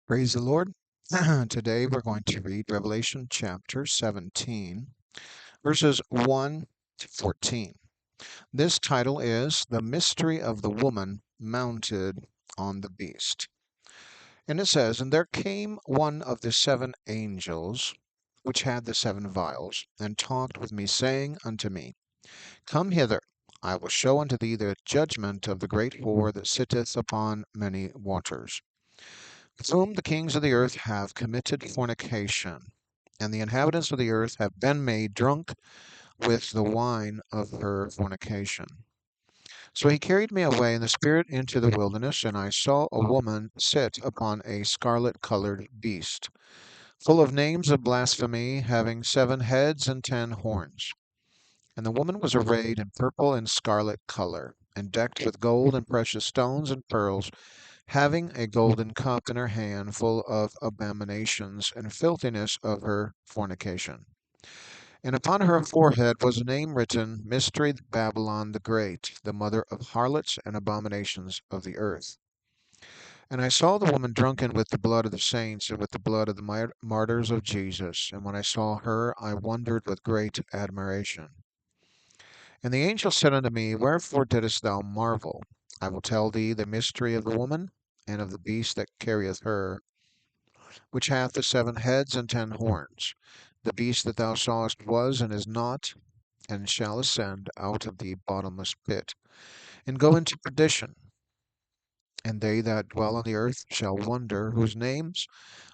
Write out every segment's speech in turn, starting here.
Praise the Lord. Today we're going to read Revelation chapter 17, verses 1 to 14. This title is The Mystery of the Woman Mounted on the Beast. And it says, And there came one of the seven angels, which had the seven vials, and talked with me, saying unto me, Come hither, I will show unto thee the judgment of the great whore that sitteth upon many waters, with whom the kings of the earth have committed fornication, and the inhabitants of the earth have been made drunk with the wine of her fornication. So he carried me away in the spirit into the wilderness, and I saw a woman sit upon a scarlet-colored beast, full of names of blasphemy, having 7 heads and 10 horns. And the woman was arrayed in purple and scarlet color, and decked with gold and precious stones and pearls, having a golden cup in her hand full of abominations and filthiness of her fornication. And upon her forehead was a name written, Mystery Babylon the Great, the mother of harlots and abominations of the earth. And I saw the woman drunken with the blood of the saints and with the blood of the martyrs of Jesus. And when I saw her, I wondered with great admiration. And the angel said unto me, Wherefore didst thou marvel? I will tell thee the mystery of the woman and of the beast that carrieth her, which hath the 7 heads and 10 horns. The beast that thou sawest was and is not, and shall ascend out of the bottomless pit, and go into perdition. And they that dwell on the earth shall wonder, whose names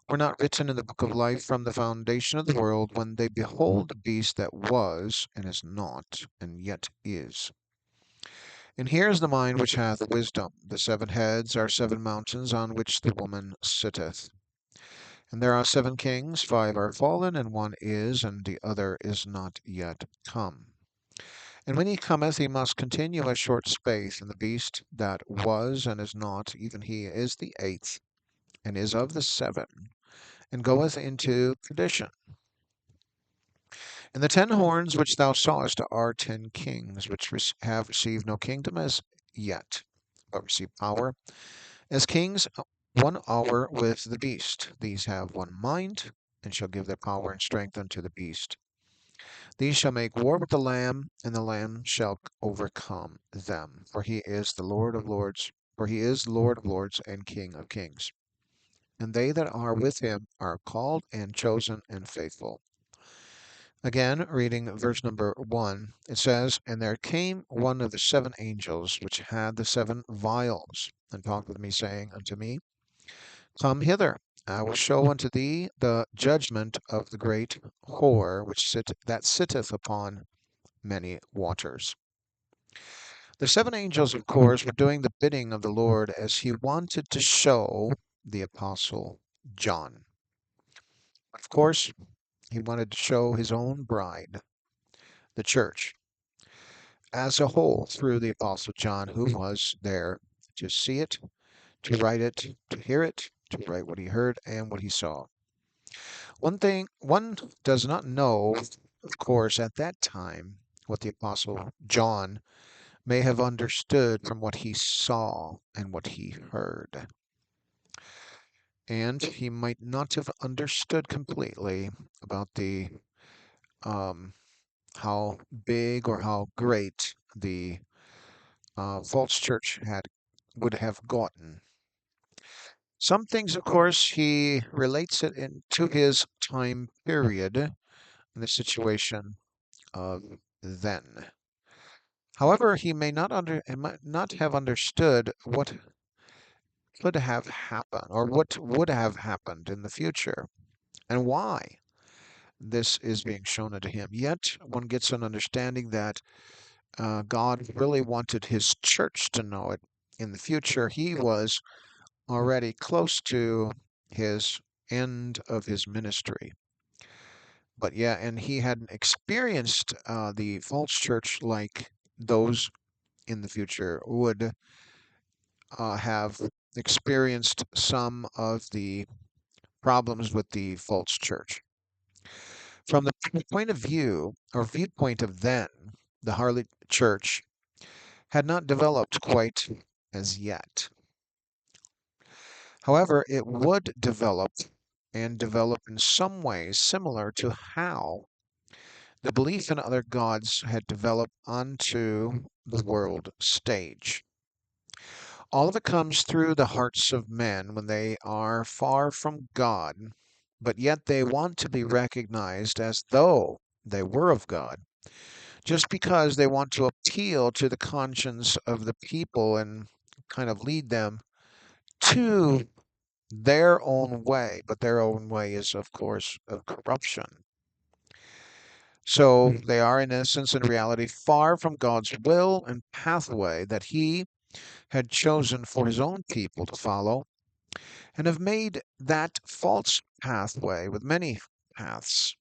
were not written in the book of life from the foundation of the world, when they behold the beast that was, and is not, and yet is. And here is the mind which hath wisdom. The 7 heads are 7 mountains on which the woman sitteth. And there are 7 kings, 5 are fallen, and 1 is, and the other is not yet come. And when he cometh, he must continue a short space. And the beast that was and is not, even he is the 8th, and is of the 7, and goeth into perdition. And the 10 horns which thou sawest are 10 kings, which have received no kingdom as yet, but receive power as kings 1 hour with the beast. These have 1 mind, and shall give their power and strength unto the beast. These shall make war with the Lamb, and the Lamb shall overcome them. For he is the Lord of lords, and King of kings. And they that are with him are called and chosen and faithful. Again, reading verse number 1, it says, And there came one of the 7 angels, which had the 7 vials, and talked with me, saying unto me, Come hither, I will show unto thee the judgment of the great whore, that sitteth upon many waters. The 7 angels, of course, were doing the bidding of the Lord as he wanted to show the apostle John. Of course, he wanted to show his own bride, the church, as a whole through the apostle John, who was there to see it, to write it, to hear it, to write what he heard and what he saw. One thing one does not know, of course, at that time, what the apostle John may have understood from what he saw and what he heard. And he might not have understood completely about the how big or how great the false church would have gotten. Some things, of course, he relates it into his time period and the situation of then. However, he might not have understood what could have happened or what would have happened in the future and why this is being shown unto him. Yet one gets an understanding that God really wanted his church to know it in the future. He was already close to his end of his ministry. But yeah, and he hadn't experienced the false church like those in the future would have experienced some of the problems with the false church. From the point of view or viewpoint of then, the harlot church had not developed quite as yet. However, it would develop and develop in some ways similar to how the belief in other gods had developed onto the world stage. All of it comes through the hearts of men when they are far from God, but yet they want to be recognized as though they were of God, just because they want to appeal to the conscience of the people and kind of lead them to their own way. But their own way is, of course, of corruption. So they are, in essence and reality, far from God's will and pathway that He had chosen for His own people to follow, and have made that false pathway with many paths,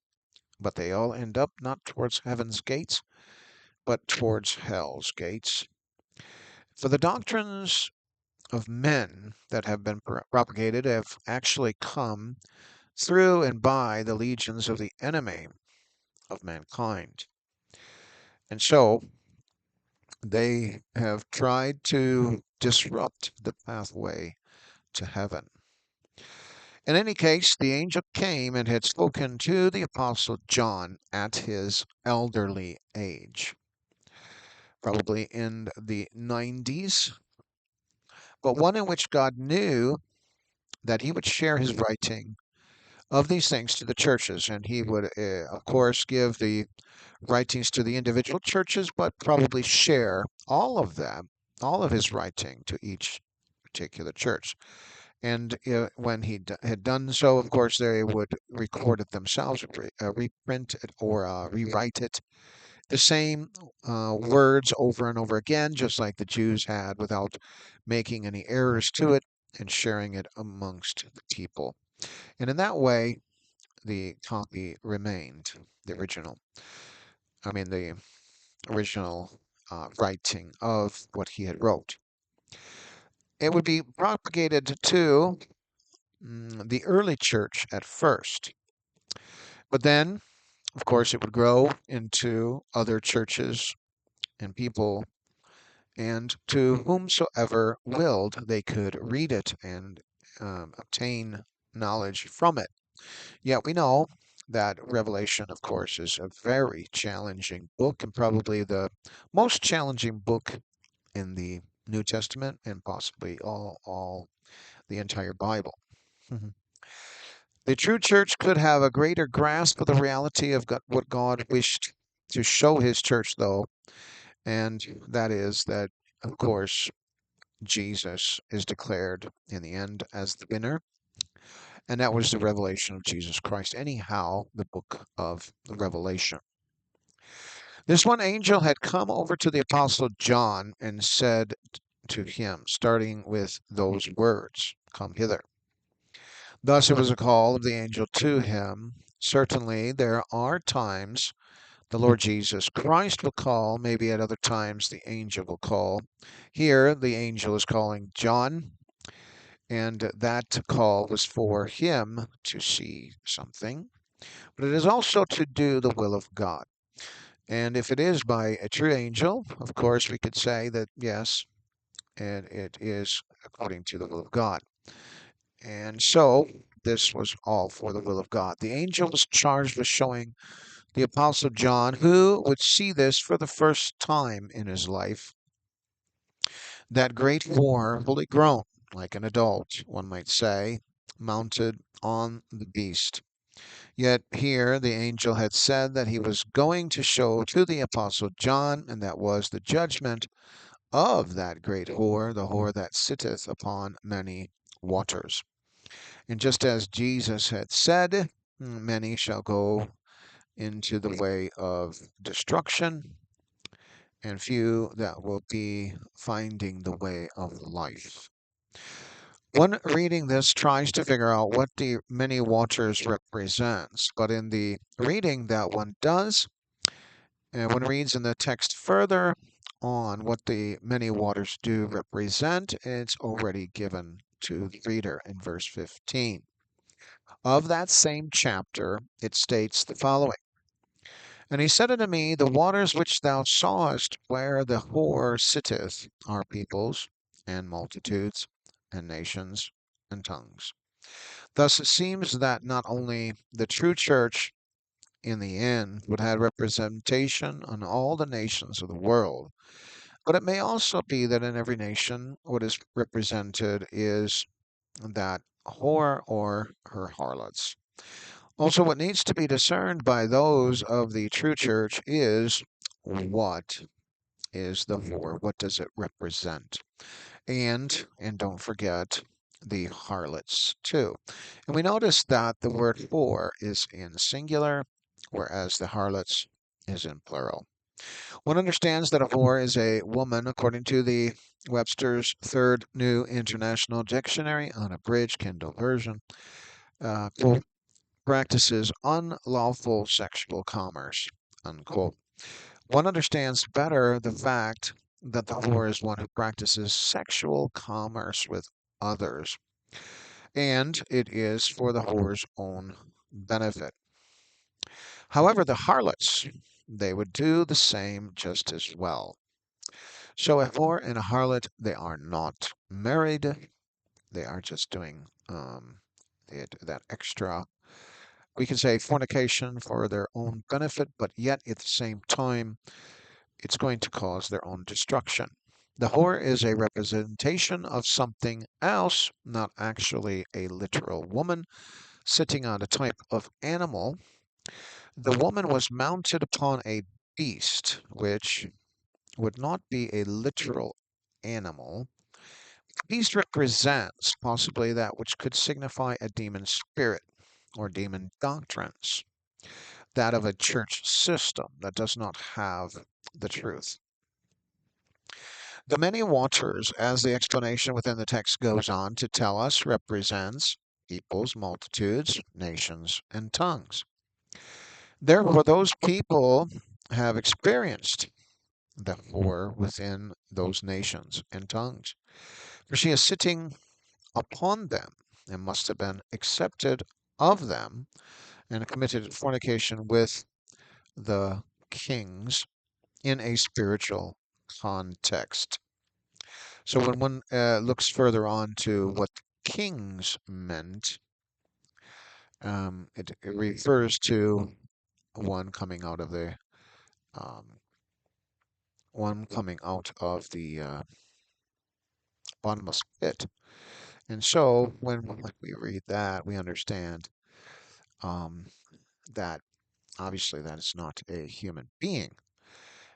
but they all end up not towards heaven's gates, but towards hell's gates. For the doctrines of men that have been propagated have actually come through and by the legions of the enemy of mankind. And so they have tried to disrupt the pathway to heaven. In any case, the angel came and had spoken to the Apostle John at his elderly age, probably in the 90s, but one in which God knew that he would share his writing of these things to the churches, and he would, of course, give the writings to the individual churches, but probably share all of them, all of his writing to each particular church. And when he had done so, of course, they would record it themselves, reprint it, or rewrite it, the same words over and over again, just like the Jews had, without making any errors to it, and sharing it amongst the people. And in that way, the copy remained the original. The original writing of what he had wrote. It would be propagated to the early church at first, but then, of course, it would grow into other churches and people, and to whomsoever willed, they could read it and obtain knowledge from it. Yet we know that Revelation, of course, is a very challenging book, and probably the most challenging book in the New Testament, and possibly all the entire Bible. The true church could have a greater grasp of the reality of what God wished to show his church, though, and that is that, of course, Jesus is declared in the end as the winner, and that was the revelation of Jesus Christ. Anyhow, the book of the Revelation. This one angel had come over to the Apostle John and said to him, starting with those words, "Come hither." Thus it was a call of the angel to him. Certainly, there are times the Lord Jesus Christ will call, maybe at other times the angel will call. Here, the angel is calling John, and that call was for him to see something, but it is also to do the will of God. And if it is by a true angel, of course, we could say that yes, and it is according to the will of God. And so this was all for the will of God. The angel was charged with showing the Apostle John, who would see this for the first time in his life, that great war, fully grown, like an adult, one might say, mounted on the beast. Yet here the angel had said that he was going to show to the Apostle John, and that was the judgment of that great whore, the whore that sitteth upon many waters. And just as Jesus had said, many shall go into the way of destruction, and few that will be finding the way of life. One reading this tries to figure out what the many waters represents, but in the reading that one does, and one reads in the text further on what the many waters do represent, it's already given to the reader in verse 15. Of that same chapter, it states the following. And he said unto me, the waters which thou sawest where the whore sitteth are peoples, and multitudes, and nations, and tongues. Thus, it seems that not only the true church in the end would have representation on all the nations of the world, but it may also be that in every nation, what is represented is that whore or her harlots. Also, what needs to be discerned by those of the true church is what is the whore? What does it represent? And don't forget the harlots too. And we notice that the word whore is in singular, whereas the harlots is in plural. One understands that a whore is a woman, according to the Webster's Third New International Dictionary, unabridged Kindle version, quote, practices unlawful sexual commerce, unquote. One understands better the fact that the whore is one who practices sexual commerce with others, and it is for the whore's own benefit. However, the harlots, they would do the same just as well. So a whore and a harlot, they are not married. They are just doing that extra, we can say fornication for their own benefit, but yet at the same time, it's going to cause their own destruction. The whore is a representation of something else, not actually a literal woman sitting on a type of animal. The woman was mounted upon a beast, which would not be a literal animal. Beast represents possibly that which could signify a demon spirit or demon doctrines, that of a church system that does not have the truth. The many waters, as the explanation within the text goes on to tell us, represents peoples, multitudes, nations, and tongues. Therefore, those people have experienced the whore within those nations and tongues. For she is sitting upon them and must have been accepted of them and committed fornication with the kings in a spiritual context. So when one looks further on to what kings meant, it refers to one coming out of the um, bottomless pit. And so when we read that, we understand um, that obviously that is not a human being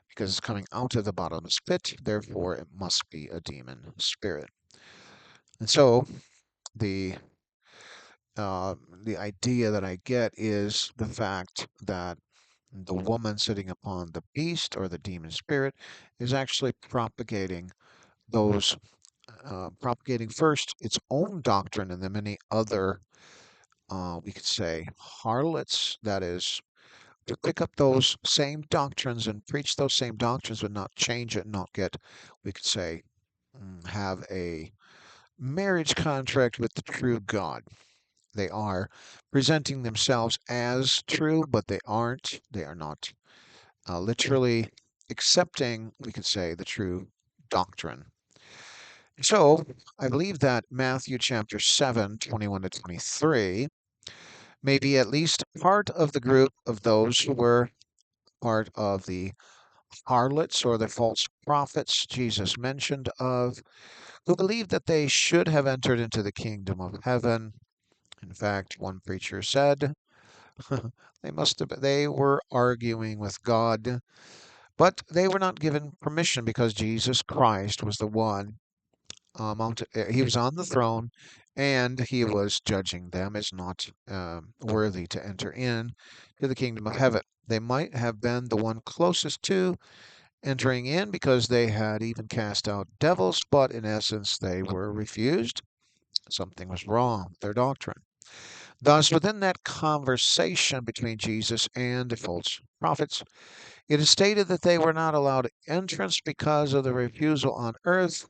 because it's coming out of the bottomless pit. Therefore, it must be a demon spirit. And so the uh, the idea that I get is the fact that the woman sitting upon the beast or the demon spirit is actually those, propagating first its own doctrine and then many other, we could say, harlots, that is, to pick up those same doctrines and preach those same doctrines but not change it, not get, we could say, have a marriage contract with the true God. They are presenting themselves as true, but they aren't. They are not literally accepting, we could say, the true doctrine. So I believe that Matthew chapter 7, 21 to 23, may be at least part of the group of those who were part of the harlots or the false prophets Jesus mentioned of, who believed that they should have entered into the kingdom of heaven. In fact, one preacher said, they were arguing with God, but they were not given permission because Jesus Christ was the one. He was on the throne, and he was judging them as not worthy to enter in to the kingdom of heaven. They might have been the one closest to entering in because they had even cast out devils, but in essence they were refused. Something was wrong with their doctrine. Thus, within that conversation between Jesus and the false prophets, it is stated that they were not allowed entrance because of the refusal on earth,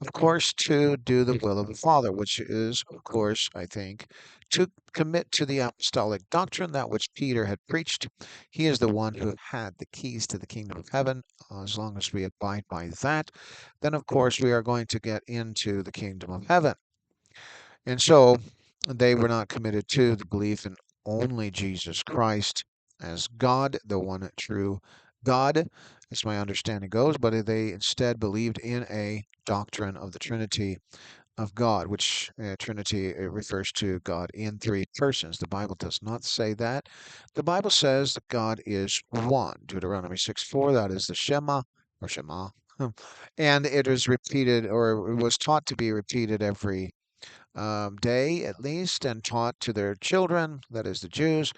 of course, to do the will of the Father, which is, of course, I think, to commit to the apostolic doctrine, that which Peter had preached. He is the one who had the keys to the kingdom of heaven. As long as we abide by that, then, of course, we are going to get into the kingdom of heaven. And so they were not committed to the belief in only Jesus Christ as God, the one true God, as my understanding goes, but they instead believed in a doctrine of the Trinity of God, which Trinity refers to God in three persons. The Bible does not say that. The Bible says that God is one. Deuteronomy 6:4, that is the Shema, or Shema. And it is repeated, or it was taught to be repeated every day at least, and taught to their children, that is the Jews.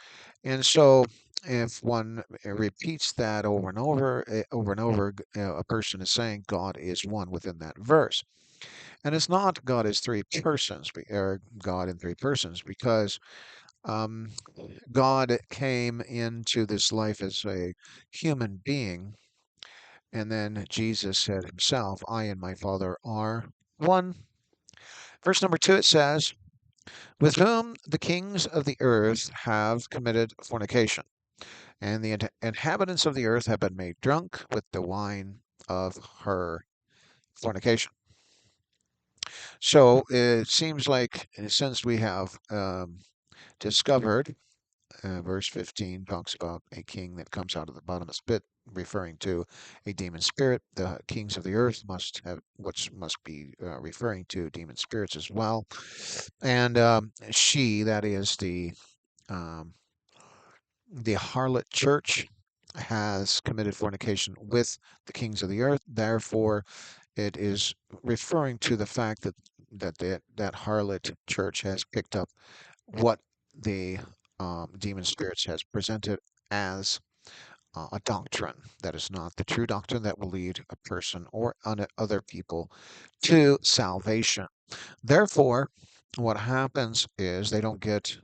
And so if one repeats that over and over, a person is saying God is one within that verse. And it's not God is three persons, or God in three persons, because um, God came into this life as a human being, and then Jesus said himself, I and my Father are one. Verse number 2, it says, with whom the kings of the earth have committed fornication, and the inhabitants of the earth have been made drunk with the wine of her fornication. So it seems like, since we have discovered, verse 15 talks about a king that comes out of the bottomless pit, referring to a demon spirit. The kings of the earth must have, which must be referring to demon spirits as well. And she, that is um, the harlot church, has committed fornication with the kings of the earth. Therefore, it is referring to the fact that that harlot church has picked up what the demon spirits has presented as a doctrine that is not the true doctrine that will lead a person or other people to salvation. Therefore, what happens is they don't get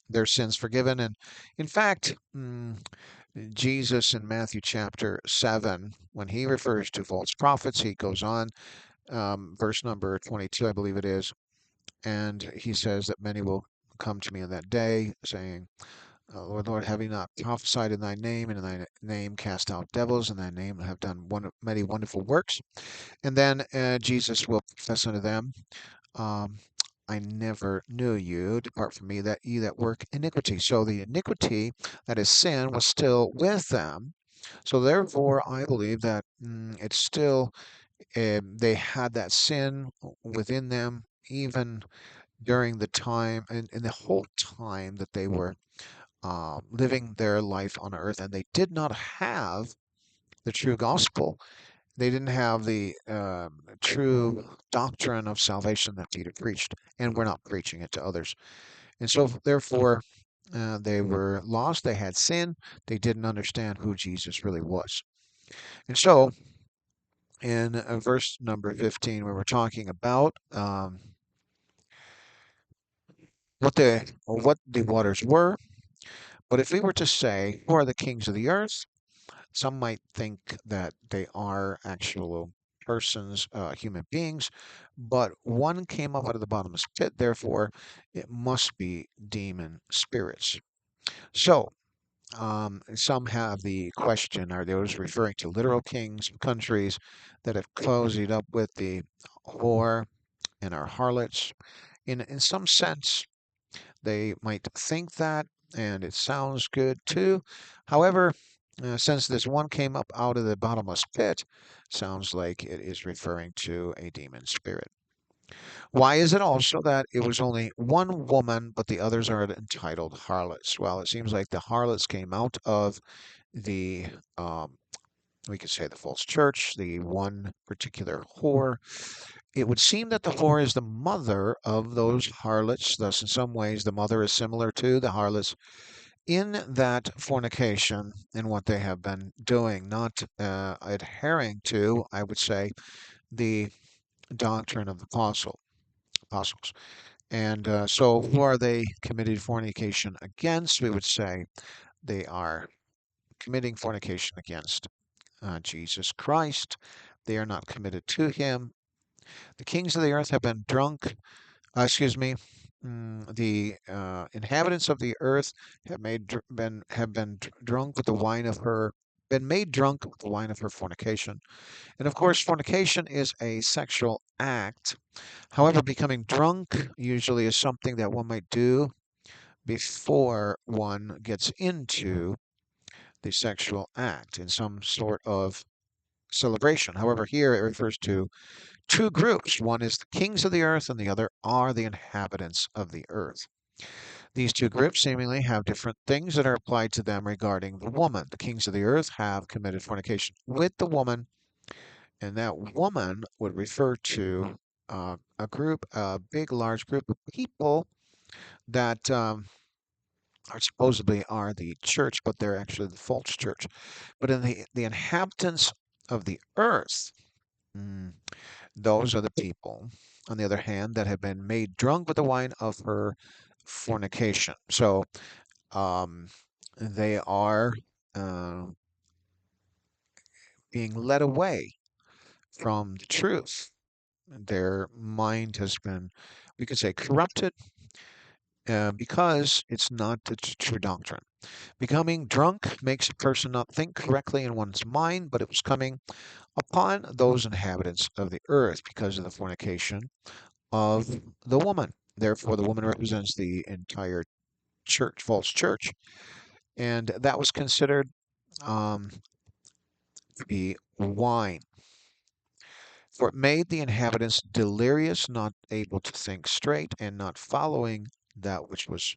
their sins forgiven. And in fact, Jesus in Matthew chapter 7, when he refers to false prophets, he goes on, verse number 22, I believe it is, and he says that many will come to me in that day, saying, Lord, Lord, have you not prophesied in thy name, and in thy name cast out devils, in thy name have done many wonderful works? And then Jesus will profess unto them, um, I never knew you. Depart from me, that ye that work iniquity. So the iniquity, that is sin, was still with them. So therefore, I believe that it's still, they had that sin within them, even during the time, and the whole time that they were living their life on earth, and they did not have the true gospel. They didn't have the true doctrine of salvation that Peter preached, and we're not preaching it to others. And so, therefore, they were lost. They had sin. They didn't understand who Jesus really was. And so, in verse number 15, where we're talking about what the waters were, but if we were to say, who are the kings of the earth? Some might think that they are actual persons, human beings, but one came up out of the bottomless pit, therefore it must be demon spirits. So, some have the question, are those referring to literal kings of countries that have cozied up with the whore and are harlots? In some sense, they might think that, and it sounds good too. However, since this one came up out of the bottomless pit, sounds like it is referring to a demon spirit. Why is it also that it was only one woman, but the others are entitled harlots? Well, it seems like the harlots came out of the, we could say the false church, the one particular whore. It would seem that the whore is the mother of those harlots. Thus, in some ways, the mother is similar to the harlots in that fornication and what they have been doing, not adhering to, I would say, the doctrine of the apostles. And so, who are they committing fornication against? We would say they are committing fornication against Jesus Christ. They are not committed to him. The kings of the earth have been drunk. Excuse me. The inhabitants of the earth have been drunk with the wine of her been made drunk with the wine of her fornication. And of course, fornication is a sexual act. However, becoming drunk usually is something that one might do before one gets into the sexual act in some sort of celebration. However, here it refers to two groups. One is the kings of the earth, and the other are the inhabitants of the earth. These two groups seemingly have different things that are applied to them regarding the woman. The kings of the earth have committed fornication with the woman, and that woman would refer to a group, a big, large group of people that are supposedly are the church, but they're actually the false church. But in the inhabitants of the earth, mm, those are the people, on the other hand, that have been made drunk with the wine of her fornication. So um, they are uh, being led away from the truth. Their mind has been, we could say, corrupted because it's not the true doctrine. Becoming drunk makes a person not think correctly in one's mind, but it was coming upon those inhabitants of the earth because of the fornication of the woman. Therefore, the woman represents the entire church, false church, and that was considered um, to be wine. For it made the inhabitants delirious, not able to think straight, and not following that which was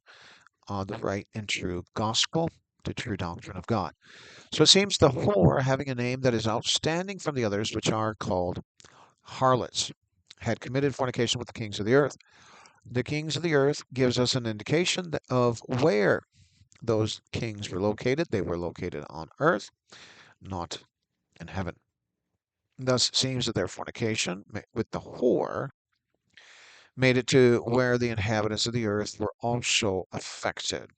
the right and true gospel, the true doctrine of God. So it seems the whore, having a name that is outstanding from the others, which are called harlots, had committed fornication with the kings of the earth. The kings of the earth gives us an indication of where those kings were located. They were located on earth, not in heaven. Thus, it seems that their fornication with the whore made it to where the inhabitants of the earth were also affected.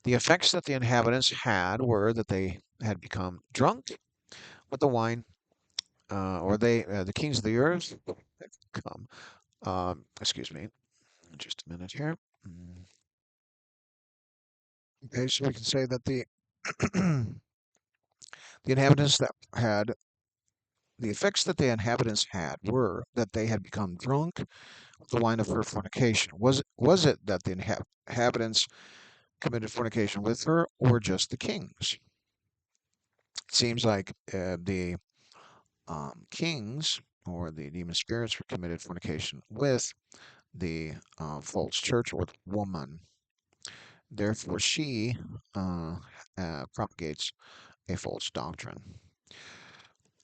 The effects that the inhabitants had were that they had become drunk with the wine, or the kings of the earth, had come. Excuse me, just a minute here. Okay, so we can say that the the inhabitants that had the effects that the inhabitants had were that they had become drunk with the wine of her fornication. Was it that the inhabitants committed fornication with her, or just the kings? It seems like the kings or the demon spirits were committed fornication with the false church or the woman. Therefore, she propagates a false doctrine.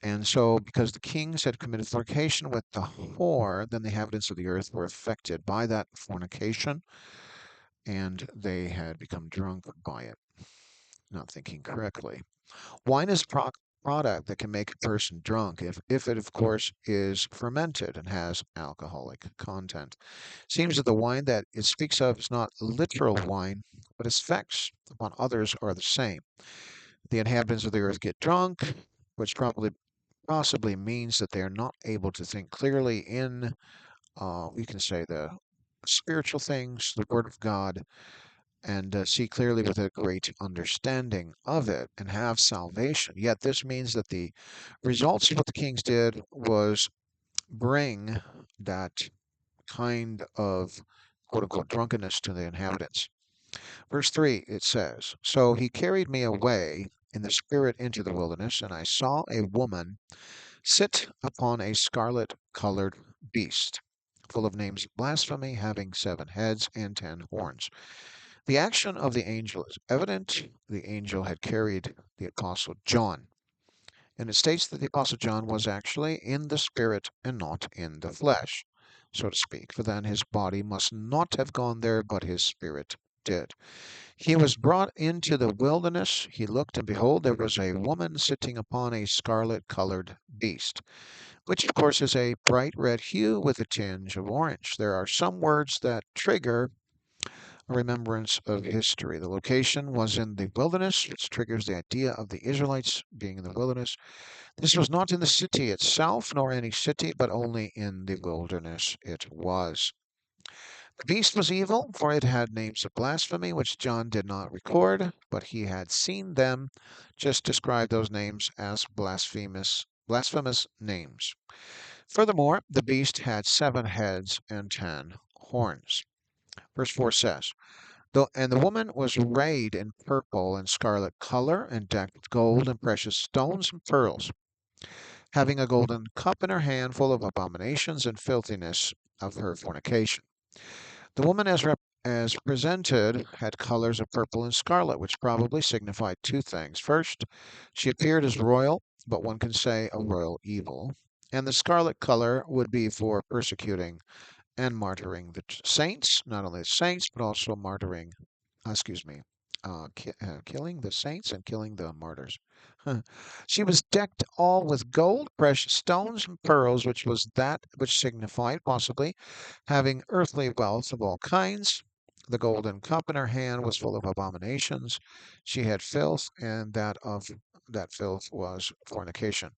And so, because the kings had committed fornication with the whore, then the inhabitants of the earth were affected by that fornication, and they had become drunk by it, not thinking correctly. Wine is a product that can make a person drunk if it, of course, is fermented and has alcoholic content. Seems that the wine that it speaks of is not literal wine, but its effects upon others are the same. The inhabitants of the earth get drunk, which probably possibly means that they are not able to think clearly in, we can say, the spiritual things, the Word of God, and see clearly with a great understanding of it and have salvation. Yet this means that the results of what the kings did was bring that kind of quote unquote drunkenness to the inhabitants. Verse 3, it says, "So he carried me away in the spirit into the wilderness, and I saw a woman sit upon a scarlet colored beast, full of names of blasphemy, having 7 heads and 10 horns." The action of the angel is evident. The angel had carried the Apostle John. And it states that the Apostle John was actually in the spirit and not in the flesh, so to speak. For then his body must not have gone there, but his spirit did. He was brought into the wilderness. He looked, and behold, there was a woman sitting upon a scarlet colored beast, which of course is a bright red hue with a tinge of orange. There are some words that trigger a remembrance of history. The location was in the wilderness, which triggers the idea of the Israelites being in the wilderness. This was not in the city itself, nor any city, but only in the wilderness it was. The beast was evil, for it had names of blasphemy, which John did not record, but he had seen them just describe those names as blasphemous names. Furthermore, the beast had 7 heads and 10 horns. Verse 4 says, And the woman was arrayed in purple and scarlet color, and decked with gold and precious stones and pearls, having a golden cup in her hand full of abominations and filthiness of her fornication. The woman as presented had colors of purple and scarlet, which probably signified 2 things. First, she appeared as royal, but one can say a royal evil. And the scarlet color would be for persecuting and martyring the saints, not only the saints, but also martyring, excuse me, killing the saints and killing the martyrs. She was decked all with gold, precious stones, and pearls, which was that which signified, possibly, having earthly wealth of all kinds. The golden cup in her hand was full of abominations. She had filth, and that filth was fornication.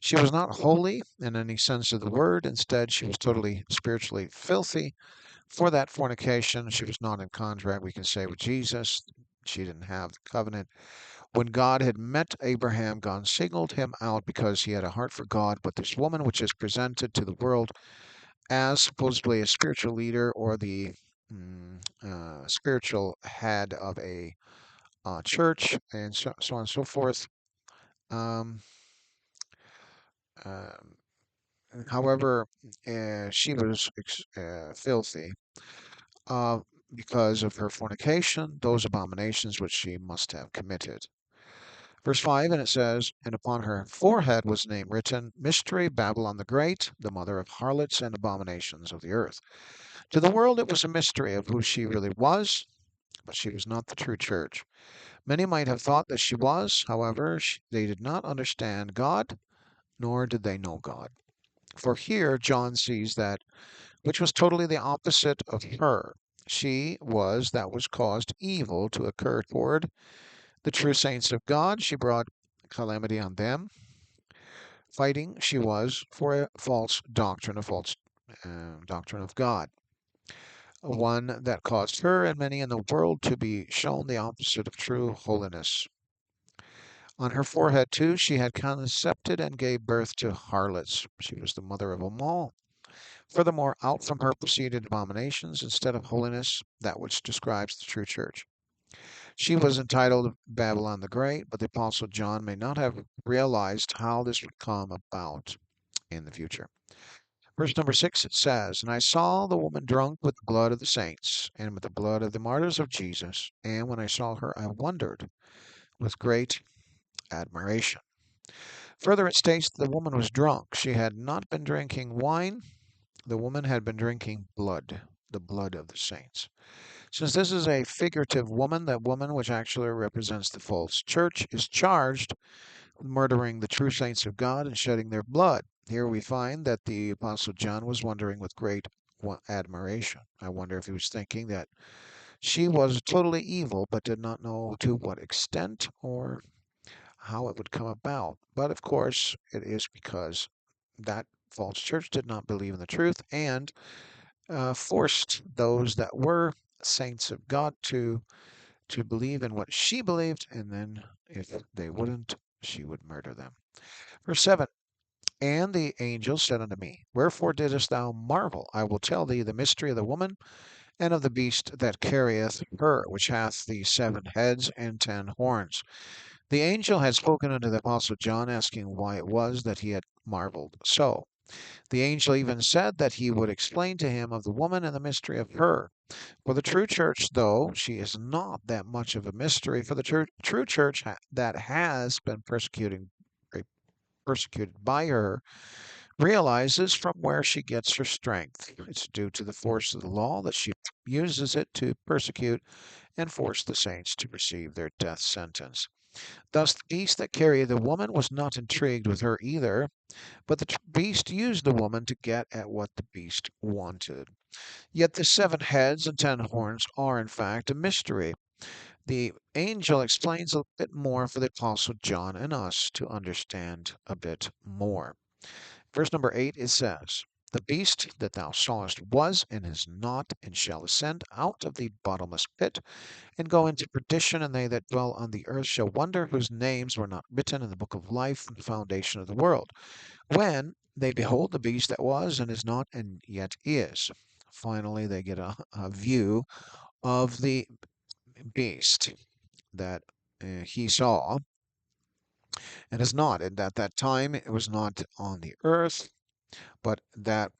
She was not holy in any sense of the word. Instead, she was totally spiritually filthy for that fornication. She was not in contract, we can say, with Jesus. She didn't have the covenant. When God had met Abraham, God singled him out because he had a heart for God. But this woman, which is presented to the world as supposedly a spiritual leader or the spiritual head of a church, and so on and so forth. Um, uh, However, she was filthy uh, because of her fornication, those abominations which she must have committed. Verse 5, and it says, And upon her forehead was a name written, Mystery, Babylon the Great, the mother of harlots and abominations of the earth. To the world it was a mystery of who she really was, but she was not the true church. Many might have thought that she was, however, they did not understand God, nor did they know God. For here John sees that which was totally the opposite of her. She was that was caused evil to occur toward the true saints of God. She brought calamity on them. Fighting she was for a false doctrine, a false doctrine of God, one that caused her and many in the world to be shown the opposite of true holiness. On her forehead, too, she had conceived and gave birth to harlots. She was the mother of them all. Furthermore, out from her proceeded abominations instead of holiness, that which describes the true church. She was entitled Babylon the Great, but the Apostle John may not have realized how this would come about in the future. Verse number 6, it says, And I saw the woman drunk with the blood of the saints, and with the blood of the martyrs of Jesus. And when I saw her, I wondered with great admiration. Further, it states the woman was drunk. She had not been drinking wine. The woman had been drinking blood, the blood of the saints. Since this is a figurative woman, that woman, which actually represents the false church, is charged with murdering the true saints of God and shedding their blood. Here we find that the Apostle John was wondering with great admiration. I wonder if he was thinking that she was totally evil, but did not know to what extent or how it would come about. But of course, it is because that false church did not believe in the truth and forced those that were saints of God to believe in what she believed, and then if they wouldn't, she would murder them. Verse 7, And the angel said unto me, Wherefore didst thou marvel? I will tell thee the mystery of the woman and of the beast that carrieth her, which hath the 7 heads and 10 horns. The angel had spoken unto the Apostle John, asking why it was that he had marveled so. The angel even said that he would explain to him of the woman and the mystery of her. For the true church, though she is not that much of a mystery, for the true church that has been persecuted by her, realizes from where she gets her strength. It's due to the force of the law that she uses it to persecute and force the saints to receive their death sentence. Thus the beast that carried the woman was not intrigued with her either, but the beast used the woman to get at what the beast wanted. Yet the 7 heads and 10 horns are in fact a mystery. The angel explains a bit more for the Apostle John and us to understand a bit more. Verse number 8, it says, The beast that thou sawest was, and is not, and shall ascend out of the bottomless pit, and go into perdition, and they that dwell on the earth shall wonder, whose names were not written in the book of life from the foundation of the world, when they behold the beast that was, and is not, and yet is. Finally, they get a view of the beast that he saw, and is not. And at that time, it was not on the earth, but that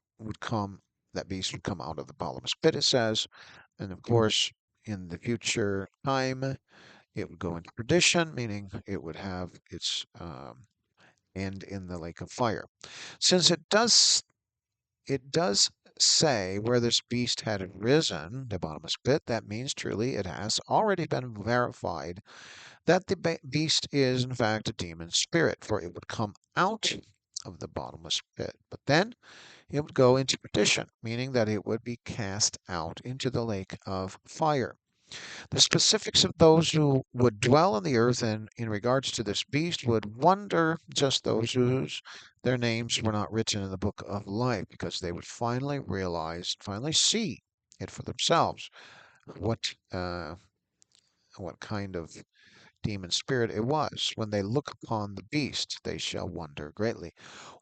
beast would come out of the bottomless pit, it says. And of course, in the future time, it would go into perdition, meaning it would have its end in the lake of fire. Since it does say where this beast had risen, the bottomless pit, that means truly it has already been verified that the beast is in fact a demon spirit, for it would come out of the bottomless pit. But then it would go into perdition, meaning that it would be cast out into the lake of fire. The specifics of those who would dwell on the earth and in regards to this beast would wonder, just those whose their names were not written in the book of life, because they would finally realize, finally see it for themselves, what kind of demon spirit it was. When they look upon the beast, they shall wonder greatly.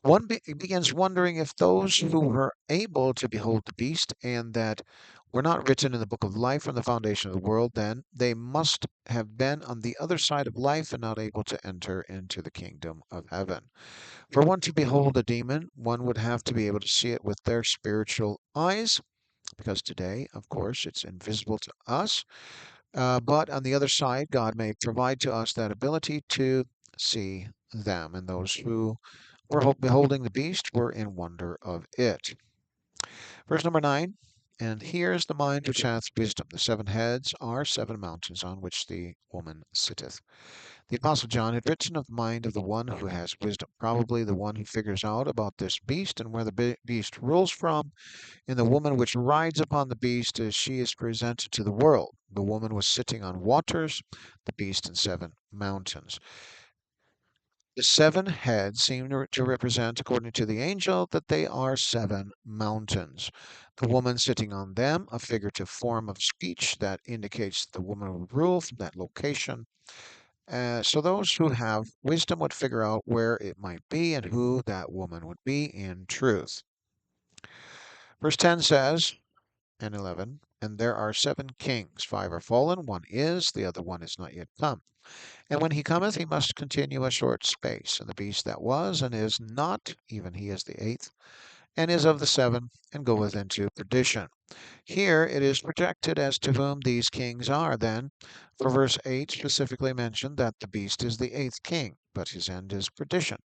One begins wondering if those who were able to behold the beast and that were not written in the book of life from the foundation of the world, then they must have been on the other side of life and not able to enter into the kingdom of heaven. For one to behold a demon, one would have to be able to see it with their spiritual eyes, because today, of course, it's invisible to us. But on the other side, God may provide to us that ability to see them, and those who were beholding the beast were in wonder of it. Verse number 9. And here is the mind which hath wisdom. The 7 heads are 7 mountains on which the woman sitteth. The Apostle John had written of the mind of the one who has wisdom, probably the one who figures out about this beast and where the beast rules from. In the woman which rides upon the beast, as she is presented to the world. The woman was sitting on waters, the beast in 7 mountains. The 7 heads seem to represent, according to the angel, that they are 7 mountains. The woman sitting on them, a figurative form of speech that indicates the woman would rule from that location. So those who have wisdom would figure out where it might be and who that woman would be in truth. Verse 10 says, and 11, and there are 7 kings, 5 are fallen, one is, the other one is not yet come. And when he cometh, he must continue a short space. And the beast that was and is not, even he is the 8th, and is of the 7, and goeth into perdition. Here it is projected as to whom these kings are then, for verse 8 specifically mentioned that the beast is the 8th king, but his end is perdition.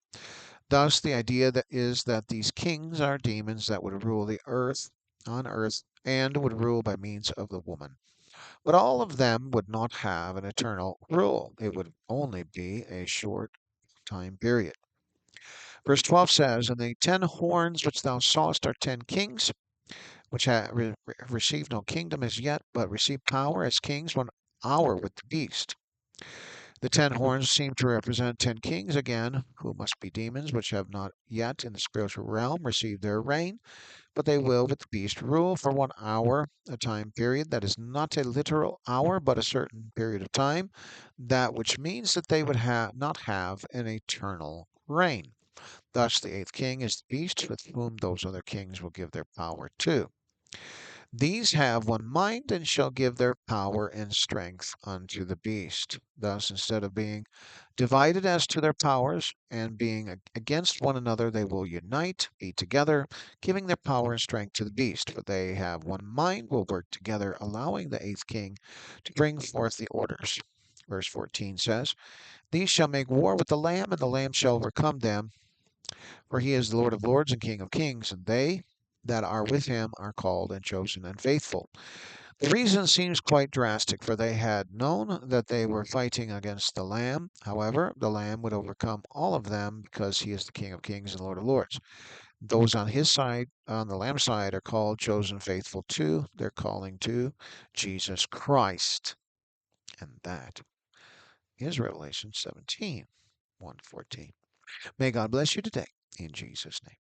Thus the idea that is that these kings are demons that would rule the earth, on earth, and would rule by means of the woman. But all of them would not have an eternal rule. It would only be a short time period. Verse 12 says, and the 10 horns which thou sawest are 10 kings, which have received no kingdom as yet, but receive power as kings 1 hour with the beast. The 10 horns seem to represent 10 kings again, who must be demons, which have not yet in the spiritual realm received their reign, but they will with the beast rule for 1 hour, a time period that is not a literal hour, but a certain period of time, that which means that they would not have an eternal reign. Thus the 8th king is the beast, with whom those other kings will give their power to. These have 1 mind, and shall give their power and strength unto the beast. Thus, instead of being divided as to their powers and being against one another, they will unite, be together, giving their power and strength to the beast. For they have 1 mind, will work together, allowing the 8th king to bring forth the orders. Verse 14 says, these shall make war with the Lamb, and the Lamb shall overcome them. For he is the Lord of lords and King of kings, and they that are with him are called and chosen and faithful. The reason seems quite drastic, for they had known that they were fighting against the Lamb. However, the Lamb would overcome all of them because he is the King of kings and Lord of lords. Those on his side, on the Lamb's side, are called, chosen, faithful too. They're calling to Jesus Christ. And that is Revelation 17, 1-14. May God bless you today in Jesus' name.